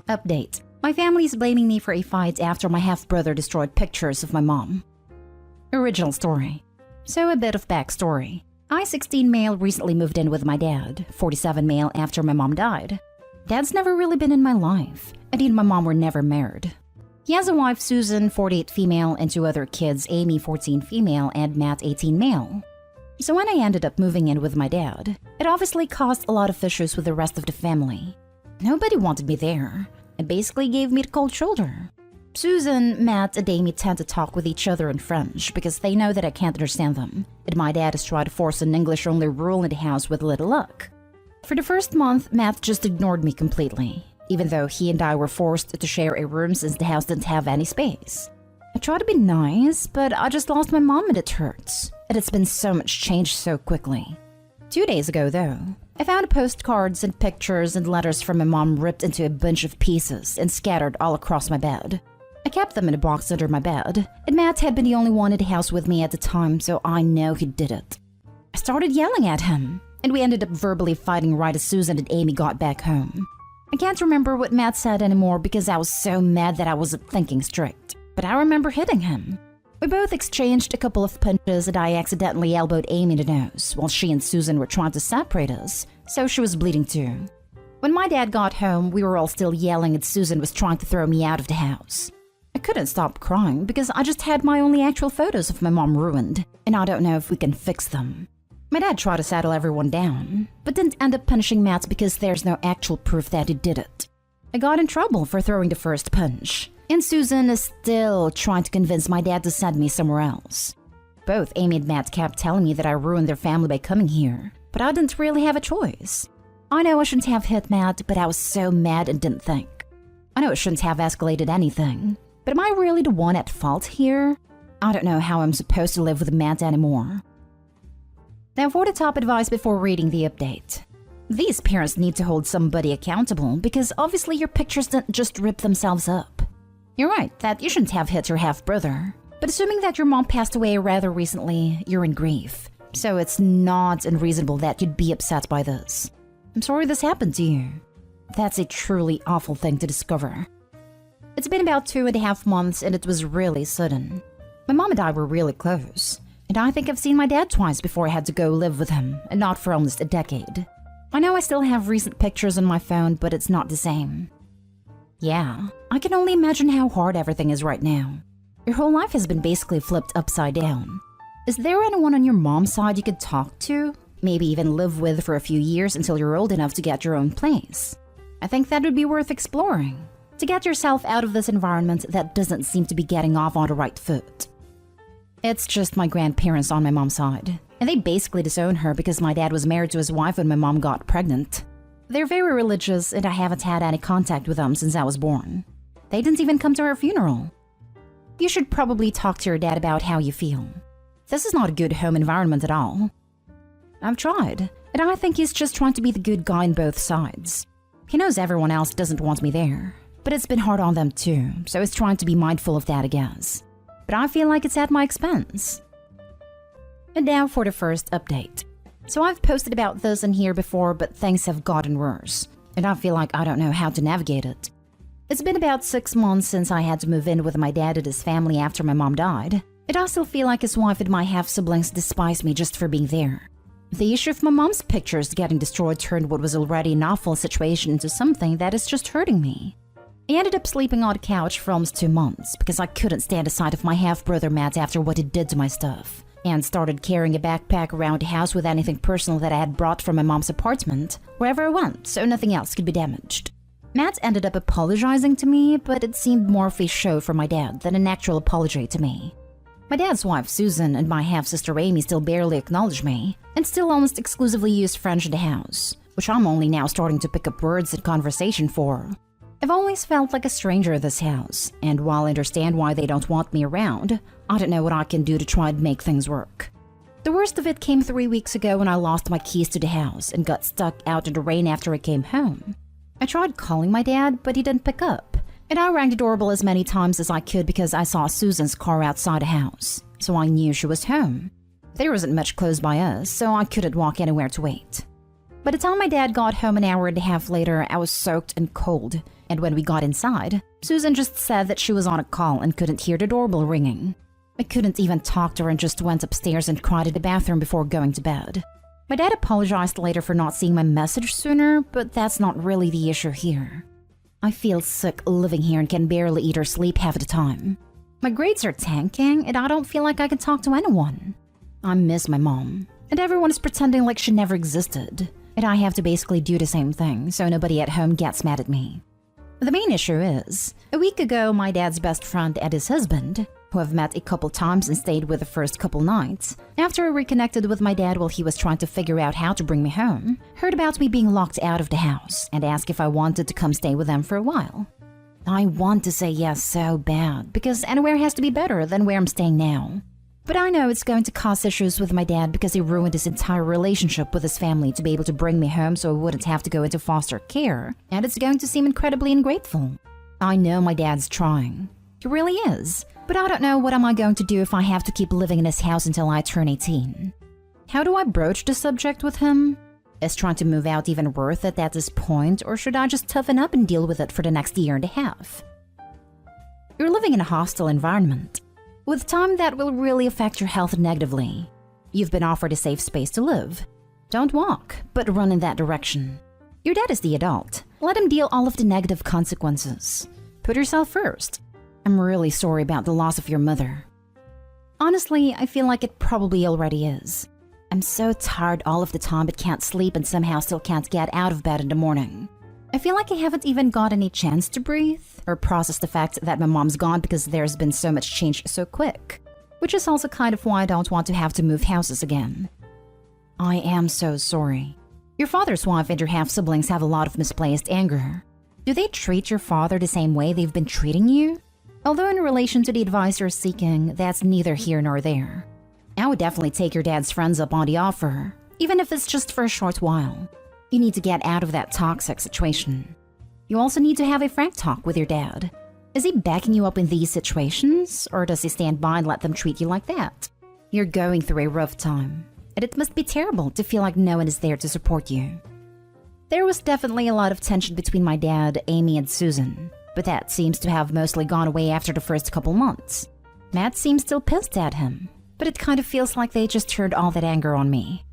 Update. My family is blaming me for a fight after my half-brother destroyed pictures of my mom. Original story. So a bit of backstory. I, 16 male, recently moved in with my dad, 47 male after my mom died. Dad's never really been in my life, and he and my mom were never married. He has a wife, Susan, 48 female, and two other kids, Amy, 14 female, and Matt, 18 male. So when I ended up moving in with my dad, it obviously caused a lot of issues with the rest of the family. Nobody wanted me there, and basically gave me the cold shoulder. Susan, Matt, and Amy tend to talk with each other in French because they know that I can't understand them, and my dad has tried to force an English-only rule in the house with little luck. For the first month, Matt just ignored me completely, even though he and I were forced to share a room since the house didn't have any space. I tried to be nice, but I just lost my mom and it hurts, and it's been so much change so quickly. 2 days ago, though, I found postcards and pictures and letters from my mom ripped into a bunch of pieces and scattered all across my bed. I kept them in a box under my bed, and Matt had been the only one in the house with me at the time, so I know he did it. I started yelling at him, and we ended up verbally fighting right as Susan and Amy got back home. I can't remember what Matt said anymore because I was so mad that I wasn't thinking straight, but I remember hitting him. We both exchanged a couple of punches and I accidentally elbowed Amy in the nose while she and Susan were trying to separate us, so she was bleeding too. When my dad got home, we were all still yelling and Susan was trying to throw me out of the house. I couldn't stop crying because I just had my only actual photos of my mom ruined, and I don't know if we can fix them. My dad tried to settle everyone down, but didn't end up punishing Matt because there's no actual proof that he did it. I got in trouble for throwing the first punch, and Susan is still trying to convince my dad to send me somewhere else. Both Amy and Matt kept telling me that I ruined their family by coming here, but I didn't really have a choice. I know I shouldn't have hit Matt, but I was so mad and didn't think. I know it shouldn't have escalated anything, but am I really the one at fault here? I don't know how I'm supposed to live with Matt anymore. Now for the top advice before reading the update. These parents need to hold somebody accountable because obviously your pictures didn't just rip themselves up. You're right that you shouldn't have hit your half-brother, but assuming that your mom passed away rather recently, you're in grief. So it's not unreasonable that you'd be upset by this. I'm sorry this happened to you. That's a truly awful thing to discover. It's been about 2.5 months and it was really sudden. My mom and I were really close, and I think I've seen my dad twice before I had to go live with him, and not for almost a decade. I know I still have recent pictures on my phone, but it's not the same. Yeah, I can only imagine how hard everything is right now. Your whole life has been basically flipped upside down. Is there anyone on your mom's side you could talk to? Maybe even live with for a few years until you're old enough to get your own place? I think that would be worth exploring, to get yourself out of this environment that doesn't seem to be getting off on the right foot. It's just my grandparents on my mom's side, and they basically disown her because my dad was married to his wife when my mom got pregnant. They're very religious and I haven't had any contact with them since I was born. They didn't even come to her funeral. You should probably talk to your dad about how you feel. This is not a good home environment at all. I've tried, and I think he's just trying to be the good guy on both sides. He knows everyone else doesn't want me there, but it's been hard on them too, so he's trying to be mindful of that, I guess. But I feel like it's at my expense. And now for the first update. So I've posted about this in here before, but things have gotten worse, and I feel like I don't know how to navigate it. It's been about 6 months since I had to move in with my dad and his family after my mom died, and I still feel like his wife and my half-siblings despise me just for being there. The issue of my mom's pictures getting destroyed turned what was already an awful situation into something that is just hurting me. I ended up sleeping on the couch for almost 2 months because I couldn't stand the sight of my half-brother Matt after what he did to my stuff, and started carrying a backpack around the house with anything personal that I had brought from my mom's apartment wherever I went so nothing else could be damaged. Matt ended up apologizing to me, but it seemed more of a show for my dad than an actual apology to me. My dad's wife Susan and my half-sister Amy still barely acknowledge me, and still almost exclusively use French in the house, which I'm only now starting to pick up words and conversation for. I've always felt like a stranger in this house, and while I understand why they don't want me around, I don't know what I can do to try and make things work. The worst of it came 3 weeks ago when I lost my keys to the house and got stuck out in the rain after I came home. I tried calling my dad, but he didn't pick up, and I rang the doorbell as many times as I could because I saw Susan's car outside the house, so I knew she was home. There wasn't much close by us, so I couldn't walk anywhere to wait. By the time my dad got home an hour and a half later, I was soaked and cold, And when we got inside, Susan just said that she was on a call and couldn't hear the doorbell ringing. I couldn't even talk to her and just went upstairs and cried in the bathroom before going to bed. My dad apologized later for not seeing my message sooner, but that's not really the issue here. I feel sick living here and can barely eat or sleep half the time. My grades are tanking and I don't feel like I can talk to anyone. I miss my mom, and everyone is pretending like she never existed. And I have to basically do the same thing so nobody at home gets mad at me. The main issue is, a week ago my dad's best friend and his husband, who I've met a couple times and stayed with the first couple nights, after I reconnected with my dad while he was trying to figure out how to bring me home, heard about me being locked out of the house and asked if I wanted to come stay with them for a while. I want to say yes so bad, because anywhere has to be better than where I'm staying now. But I know it's going to cause issues with my dad because he ruined his entire relationship with his family to be able to bring me home so I wouldn't have to go into foster care, and it's going to seem incredibly ungrateful. I know my dad's trying. He really is. But I don't know what am I going to do if I have to keep living in his house until I turn 18. How do I broach the subject with him? Is trying to move out even worth it at this point, or should I just toughen up and deal with it for the next year and a half? You're living in a hostile environment. With time, that will really affect your health negatively. You've been offered a safe space to live. Don't walk, but run in that direction. Your dad is the adult. Let him deal all of the negative consequences. Put yourself first. I'm really sorry about the loss of your mother. Honestly, I feel like it probably already is. I'm so tired all of the time but can't sleep and somehow still can't get out of bed in the morning. I feel like I haven't even got any chance to breathe or process the fact that my mom's gone because there's been so much change so quick, which is also kind of why I don't want to have to move houses again. I am so sorry. Your father's wife and your half-siblings have a lot of misplaced anger. Do they treat your father the same way they've been treating you? Although in relation to the advice you're seeking, that's neither here nor there. I would definitely take your dad's friends up on the offer, even if it's just for a short while. You need to get out of that toxic situation. You also need to have a frank talk with your dad. Is he backing you up in these situations, or does he stand by and let them treat you like that? You're going through a rough time, and it must be terrible to feel like no one is there to support you. There was definitely a lot of tension between my dad, Amy, and Susan, but that seems to have mostly gone away after the first couple months. Matt seems still pissed at him, but it kind of feels like they just turned all that anger on me.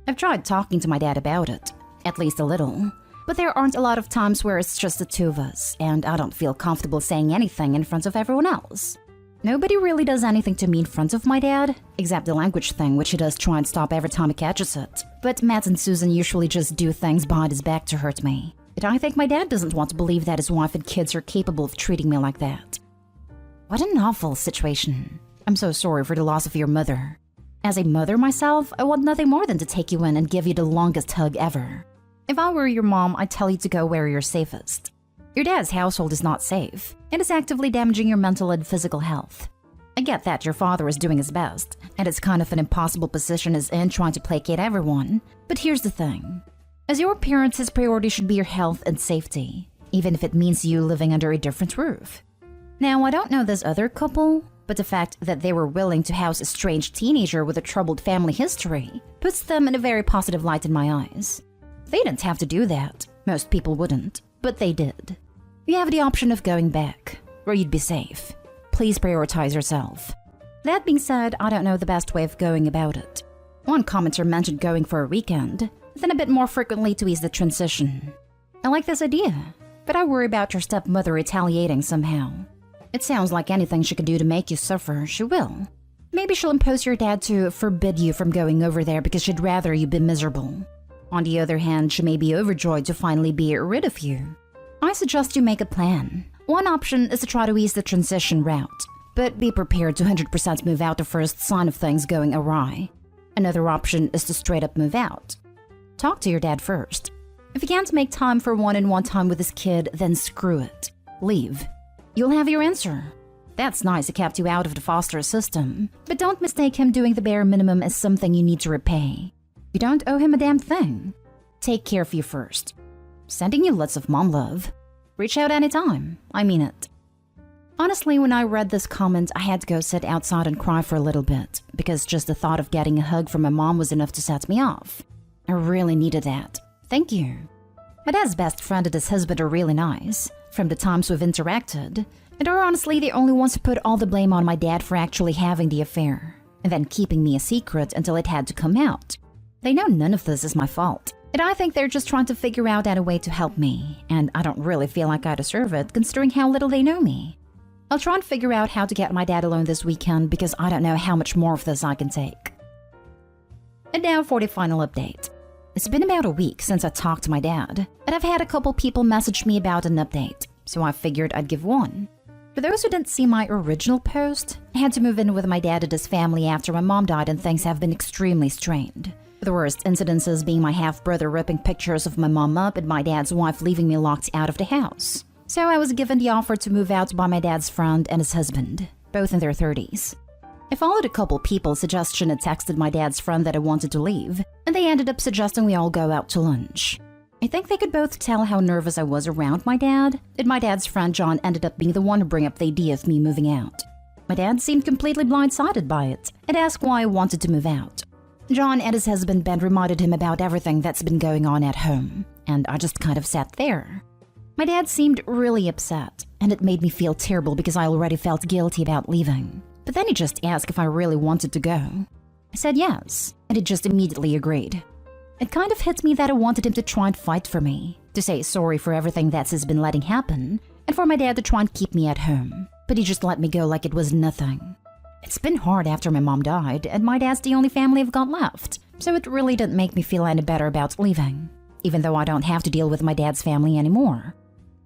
I've tried talking to my dad about it, at least a little, but there aren't a lot of times where it's just the two of us, and I don't feel comfortable saying anything in front of everyone else. Nobody really does anything to me in front of my dad, except the language thing, which he does try and stop every time he catches it. But Matt and Susan usually just do things behind his back to hurt me. But I think my dad doesn't want to believe that his wife and kids are capable of treating me like that. What an awful situation. I'm so sorry for the loss of your mother. As a mother myself, I want nothing more than to take you in and give you the longest hug ever. If I were your mom, I'd tell you to go where you're safest. Your dad's household is not safe, and is actively damaging your mental and physical health. I get that your father is doing his best, and it's kind of an impossible position he's in trying to placate everyone. But here's the thing. As your parents, his priority should be your health and safety, even if it means you living under a different roof. Now, I don't know this other couple, but the fact that they were willing to house a strange teenager with a troubled family history puts them in a very positive light in my eyes. They didn't have to do that. Most people wouldn't, but they did. You have the option of going back, where you'd be safe. Please prioritize yourself. That being said, I don't know the best way of going about it. One commenter mentioned going for a weekend, then a bit more frequently to ease the transition. I like this idea, but I worry about your stepmother retaliating somehow. It sounds like anything she can do to make you suffer, she will. Maybe she'll impose your dad to forbid you from going over there because she'd rather you be miserable. On the other hand, she may be overjoyed to finally be rid of you. I suggest you make a plan. One option is to try to ease the transition route, but be prepared to 100% move out the first sign of things going awry. Another option is to straight up move out. Talk to your dad first. If you can't make time for one-on-one time with his kid, then screw it. Leave. You'll have your answer. That's nice he kept you out of the foster system, but don't mistake him doing the bare minimum as something you need to repay. You don't owe him a damn thing. Take care of you first. Sending you lots of mom love. Reach out anytime. I mean it. Honestly, when I read this comment, I had to go sit outside and cry for a little bit, because just the thought of getting a hug from my mom was enough to set me off. I really needed that. Thank you. My dad's best friend and his husband are really nice. from the times we've interacted, and are honestly the only ones who put all the blame on my dad for actually having the affair, and then keeping me a secret until it had to come out. They know none of this is my fault, and I think they're just trying to figure out a way to help me, and I don't really feel like I deserve it considering how little they know me. I'll try and figure out how to get my dad alone this weekend because I don't know how much more of this I can take. And now for the final update. It's been about a week since I talked to my dad, and I've had a couple people message me about an update, so I figured I'd give one. For those who didn't see my original post, I had to move in with my dad and his family after my mom died and things have been extremely strained. The worst incidences being my half-brother ripping pictures of my mom up and my dad's wife leaving me locked out of the house. So I was given the offer to move out by my dad's friend and his husband, both in their 30s. I followed a couple people's suggestion and texted my dad's friend that I wanted to leave, and they ended up suggesting we all go out to lunch. I think they could both tell how nervous I was around my dad, and my dad's friend John ended up being the one to bring up the idea of me moving out. My dad seemed completely blindsided by it and asked why I wanted to move out. John and his husband Ben reminded him about everything that's been going on at home, and I just kind of sat there. My dad seemed really upset, and it made me feel terrible because I already felt guilty about leaving. But then he just asked if I really wanted to go. I said yes, and he just immediately agreed. It kind of hit me that I wanted him to try and fight for me, to say sorry for everything that's been letting happen, and for my dad to try and keep me at home. But he just let me go like it was nothing. It's been hard after my mom died, and my dad's the only family I've got left, so it really didn't make me feel any better about leaving, even though I don't have to deal with my dad's family anymore.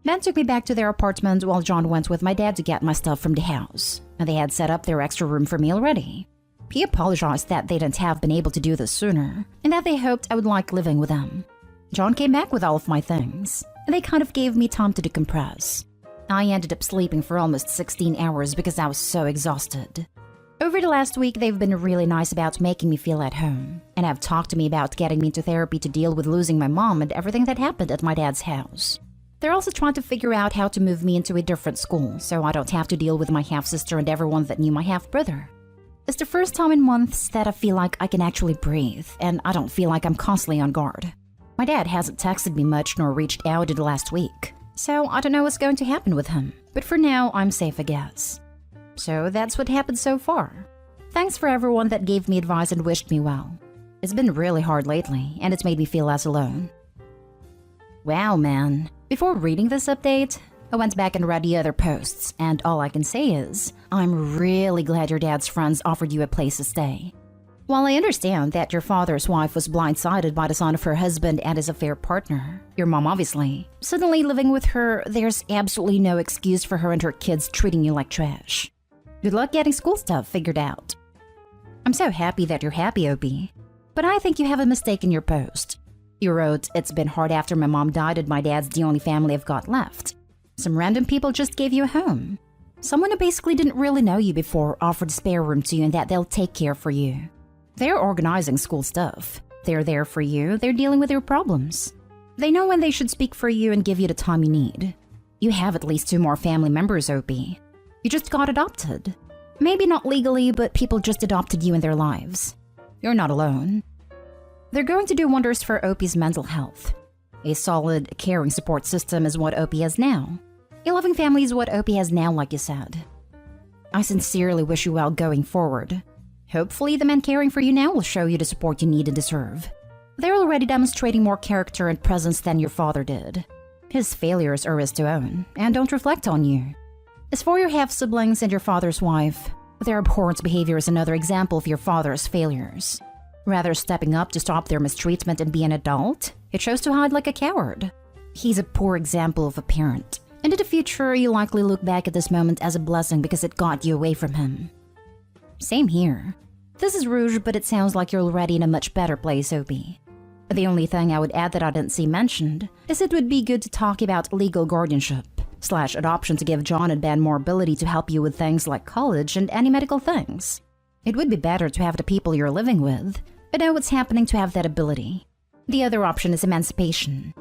Ben took me back to their apartment while John went with my dad to get my stuff from the house, and they had set up their extra room for me already. He apologized that they didn't have been able to do this sooner, and that they hoped I would like living with them. John came back with all of my things, and they kind of gave me time to decompress. I ended up sleeping for almost 16 hours because I was so exhausted. Over the last week, they've been really nice about making me feel at home, and have talked to me about getting me into therapy to deal with losing my mom and everything that happened at my dad's house. They're also trying to figure out how to move me into a different school so I don't have to deal with my half-sister and everyone that knew my half-brother. It's the first time in months that I feel like I can actually breathe, and I don't feel like I'm constantly on guard. My dad hasn't texted me much nor reached out in the last week, so I don't know what's going to happen with him, but for now, I'm safe, I guess. So that's what happened so far. Thanks for everyone that gave me advice and wished me well. It's been really hard lately, and it's made me feel less alone. Wow, man. Before reading this update, I went back and read the other posts, and all I can say is, I'm really glad your dad's friends offered you a place to stay. While I understand that your father's wife was blindsided by the son of her husband and his affair partner, your mom obviously, suddenly living with her, there's absolutely no excuse for her and her kids treating you like trash. Good luck getting school stuff figured out. I'm so happy that you're happy, Opie. But I think you have a mistake in your post. You wrote, "It's been hard after my mom died and my dad's the only family I've got left." Some random people just gave you a home. Someone who basically didn't really know you before offered a spare room to you and that they'll take care for you. They're organizing school stuff. They're there for you. They're dealing with your problems. They know when they should speak for you and give you the time you need. You have at least 2 more family members, Opie. You just got adopted. Maybe not legally, but people just adopted you in their lives. You're not alone. They're going to do wonders for Opie's mental health. A solid, caring support system is what Opie has now. A loving family is what Opie has now, like you said. I sincerely wish you well going forward. Hopefully the men caring for you now will show you the support you need and deserve. They're already demonstrating more character and presence than your father did. His failures are his to own, and don't reflect on you. As for your half-siblings and your father's wife, their abhorrent behavior is another example of your father's failures. Rather stepping up to stop their mistreatment and be an adult, he chose to hide like a coward. He's a poor example of a parent, and in the future you'll likely look back at this moment as a blessing because it got you away from him. Same here. This is rude, but it sounds like you're already in a much better place, Opie. The only thing I would add that I didn't see mentioned is it would be good to talk about legal guardianship/adoption to give John and Ben more ability to help you with things like college and any medical things. It would be better to have the people you're living with know what's happening to have that ability. The other option is emancipation,